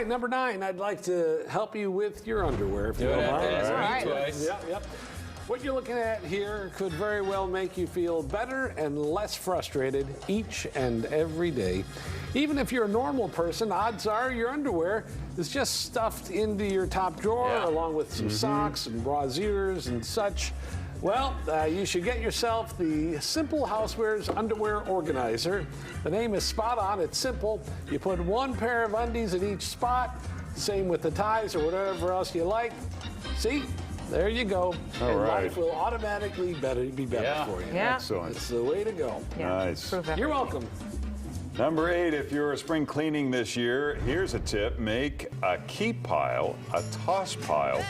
right, number 9. I'd like to help you with your underwear, if you don't mind. All right. Yep. What you're looking at here could very well make you feel better and less frustrated each and every day. Even if you're a normal person, odds are your underwear is just stuffed into your top drawer along with some socks and brasiers and such. Well, you should get yourself the Simple Housewares Underwear Organizer. The name is spot on. It's simple. You put one pair of undies in each spot. Same with the ties or whatever else you like. See? There you go. All right. Life will automatically be better for you. Yeah. Excellent. It's the way to go. Nice. You're welcome. Number 8, if you're spring cleaning this year, here's a tip. Make a keep pile, a toss pile,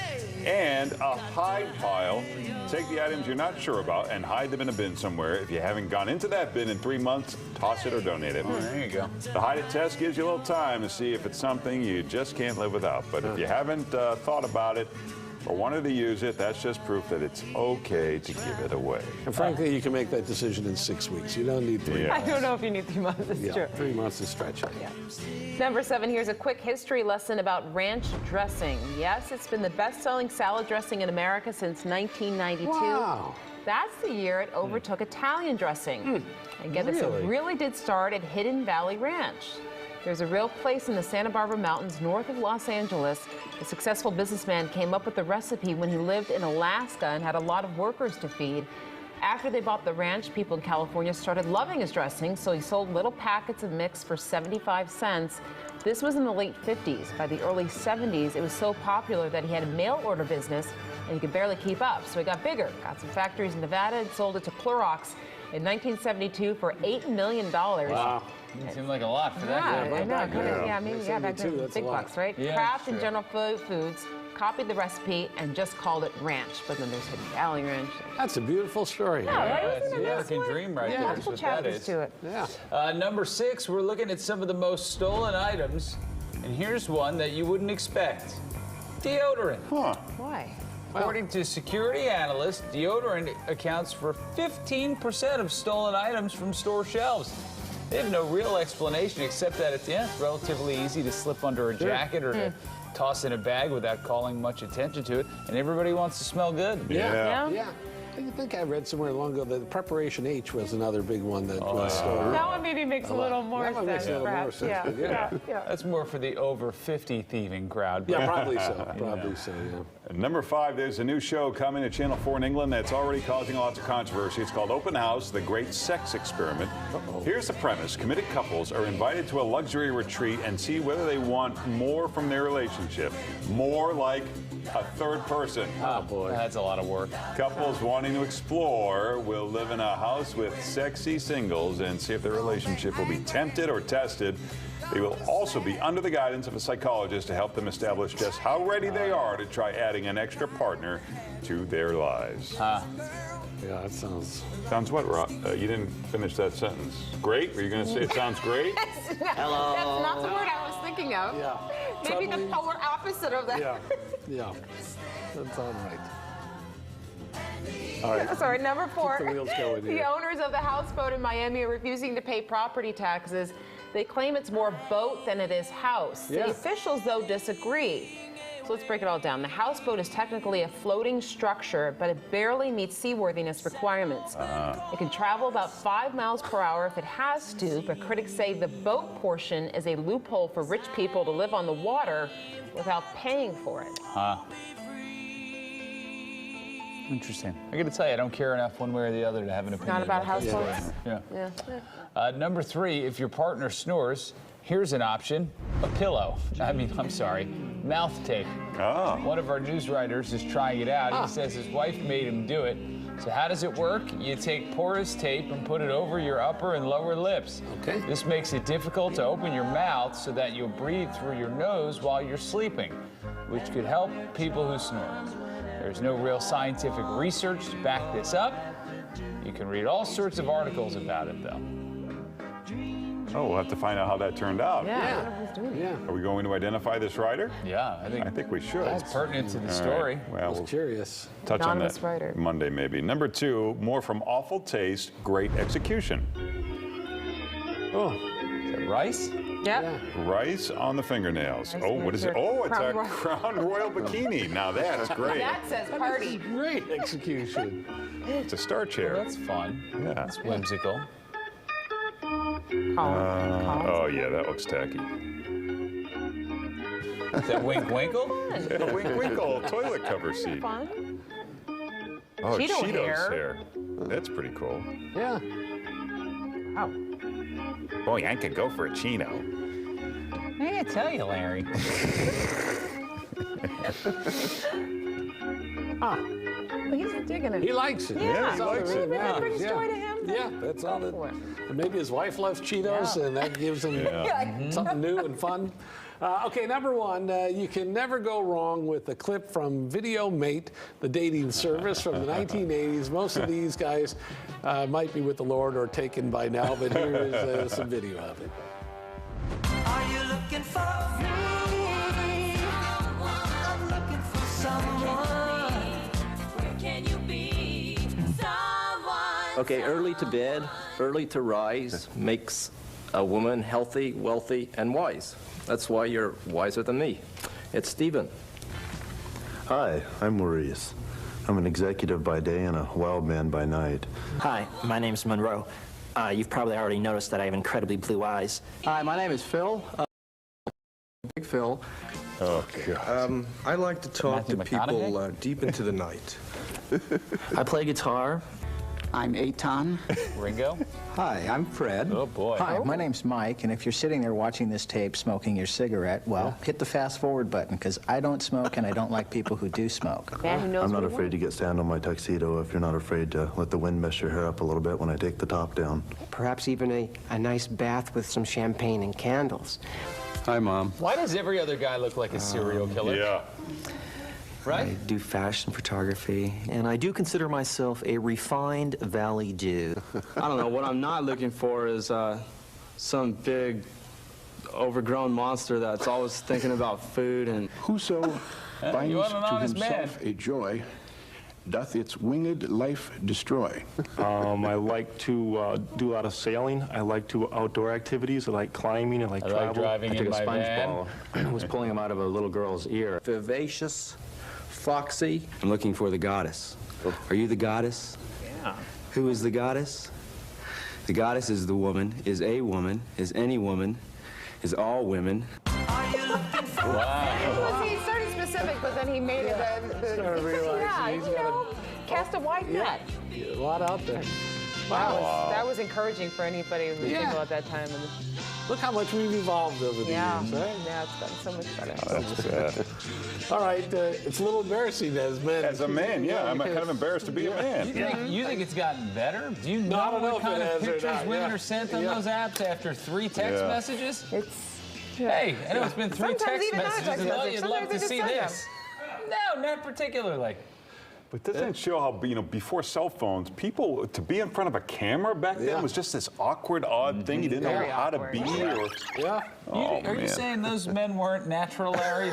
and a hide pile. Take the items you're not sure about and hide them in a bin somewhere. If you haven't gone into that bin in 3 months, toss it or donate it. There you go. The hide it test gives you a little time to see if it's something you just can't live without. But if you haven't thought about it or wanted to use it, that's just proof that it's okay to give it away. And frankly, you can make that decision in 6 weeks. You don't need 3 Yeah. I months. don't know if you need 3 months. It's true. 3 months is stretching. Number 7, here's a quick history lesson about ranch dressing. Yes, it's been the best-selling salad dressing in America since 1992. Wow. That's the year it overtook Italian dressing. And get this, it Really? really did start at Hidden Valley Ranch. There's a real place in the Santa Barbara Mountains north of Los Angeles. A successful businessman came up with the recipe when he lived in Alaska and had a lot of workers to feed. After they bought the ranch, people in California started loving his dressing, so he sold little packets of mix for 75 cents. This was in the late 50s. By the early 70s, it was so popular that he had a mail order business and he could barely keep up. So he got bigger, got some factories in Nevada, and sold it to Clorox in 1972 for $8 million. Wow. It seemed like a lot for that Yeah, guy. I know. Maybe back 72, then, that's big a lot. bucks, right? Yeah, Kraft and sure. General Foods copied the recipe and just called it ranch, but then there's Hidden Valley Ranch. That's a beautiful story. right? It's Wasn't the it a American nice one? dream right there. Is Multiple what that chapters is. to it. Yeah. Number 6, we're looking at some of the most stolen items, and here's one that you wouldn't expect: deodorant. Huh. Why? According to security analysts, deodorant accounts for 15% of stolen items from store shelves. They have no real explanation except that it's relatively easy to slip under a jacket or to toss in a bag without calling much attention to it, and everybody wants to smell good. Yeah. Yeah? I think I read somewhere long ago that Preparation H was another big one that was stolen. That one maybe makes a little more That one makes sense, a little more perhaps. sense, Yeah. but yeah. That's more for the over 50 thieving crowd. Yeah, probably so. Probably so, yeah. Number 5, there's a new show coming to Channel 4 in England that's already causing lots of controversy. It's called Open House, The Great Sex Experiment. Here's the premise. Committed couples are invited to a luxury retreat and see whether they want more from their relationship. More like a third person. Oh, boy. That's a lot of work. Couples wanting to explore will live in a house with sexy singles and see if their relationship will be tempted or tested. They will also be under the guidance of a psychologist to help them establish just how ready they are to try adding an extra partner to their lives. Yeah, that sounds... Sounds what, Rob? You didn't finish that sentence. Great? Were you going to say it sounds great? Hello. That's not the word I was thinking of. Yeah. Maybe the Troubling. polar opposite of that. Yeah. That's all right. All right. Sorry, number 4. Keep the wheels going The here. owners of the houseboat in Miami are refusing to pay property taxes. They claim it's more boat than it is house. Yeah. The officials, though, disagree. So let's break it all down. The houseboat is technically a floating structure, but it barely meets seaworthiness requirements. It can travel about 5 miles per hour if it has to, but critics say the boat portion is a loophole for rich people to live on the water without paying for it. Interesting. I got to tell you, I don't care enough one way or the other to have an opinion. Not about this. houseboats? Yeah. Number 3, if your partner snores, here's an option: a pillow. I'm sorry, mouth tape. Oh. One of our news writers is trying it out. He says his wife made him do it. So how does it work? You take porous tape and put it over your upper and lower lips. Okay. This makes it difficult to open your mouth so that you'll breathe through your nose while you're sleeping, which could help people who snore. There's no real scientific research to back this up. You can read all sorts of articles about it, though. Oh, we'll have to find out how that turned out. Yeah, I don't know who's doing it. Yeah. Are we going to identify this writer? Yeah, I think we should. it's pertinent to the All story. right. Well, I was we'll curious. touch on Anonymous that writer. Monday, maybe. Number 2, more from awful taste, great execution. Oh, Is that rice? Yep. Rice on the fingernails. Rice Oh, what is it? manicure. Oh, it's Crown a Royal. Crown Royal bikini. Now that's great. That says party. Great execution. It's a star chair. That's fun. Yeah. That's whimsical. Colin. Oh, yeah, that looks tacky. Is that Wink Winkle? Yeah, Wink Winkle toilet cover seat. Fun. Oh, Cheeto Cheetos hair. That's pretty cool. Yeah. Wow. Boy, I could go for a chino. I gotta tell you, Larry. Well, he's digging it. He likes it. Yeah. That's he all that likes really it. matters. brings Yeah. joy to him. Yeah, that's all Go for that. it. And maybe his wife loves Cheetos, Yeah. and that gives him something new and fun. Okay, number one, you can never go wrong with a clip from Video Mate, the dating service from the 1980s. Most of these guys might be with the Lord or taken by now, but here is some video of it. Are you looking for me? I'm looking for someone. Where can you be? Someone. Okay, early to bed, early to rise makes a woman healthy, wealthy, and wise. That's why you're wiser than me. It's Stephen. Hi, I'm Maurice. I'm an executive by day and a wild man by night. Hi, my name's Monroe. You've probably already noticed that I have incredibly blue eyes. Hi, my name is Phil. Big Phil. Oh, God. I like to talk Matthew to people McConaughey? deep into the night. I play guitar. I'm Eitan. Ringo? Hi, I'm Fred. Oh, boy. Hi, my name's Mike, and if you're sitting there watching this tape smoking your cigarette, well, hit the fast forward button, because I don't smoke and I don't like people who do smoke. Man who knows I'm what not he afraid to get sand on my tuxedo if you're not afraid to let the wind mess your hair up a little bit when I take the top down. Perhaps even a nice bath with some champagne and candles. Hi, Mom. Why does every other guy look like a serial killer? Yeah. I Right? do fashion photography, and I do consider myself a refined Valley Jew. I don't know, what I'm not looking for is some big, overgrown monster that's always thinking about food and... Whoso You finds want an to honest himself man. a joy, doth its winged life destroy. I like to do a lot of sailing. I like to outdoor activities. I like climbing. I like I like travel. driving in my van. I was pulling him out of a little girl's ear. Vivacious, foxy. I'm looking for the goddess. Are you the goddess? Yeah. Who is the goddess? The goddess is the woman, is a woman, is any woman, is all women. Well, he started specific, but then he made it Started realizing yeah, he's you got know, cast a wide net. a lot out there. That was encouraging for anybody who was Yeah. single at that time. And Look how much we've evolved over the yeah, years, right? yeah, it's gotten so much better. That's sad. All right, it's a little embarrassing as men. As a man, yeah, I'm kind of embarrassed to be a man. You think it's gotten better? Do you No, I know don't know what if it kind of has or pictures not, women yeah. are sent on Yeah. those apps after 3 text Yeah. messages? It's Hey, I know it's been 3 Sometimes text even not a messages. text and message. you'd love Sometimes to they just see send them. this. No, not particularly. But doesn't it show how, before cell phones, people, to be in front of a camera back then was just this awkward, odd thing. You didn't know Very how to awkward. be. Or, Yeah. oh, Are you man. saying those men weren't natural, Larry?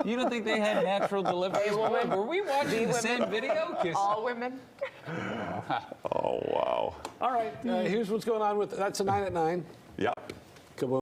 You don't think they had natural deliveries? Were we watching the same video? 'Cause- all women. Oh, wow. All right, here's what's going on with that's a 9 at 9. Yep.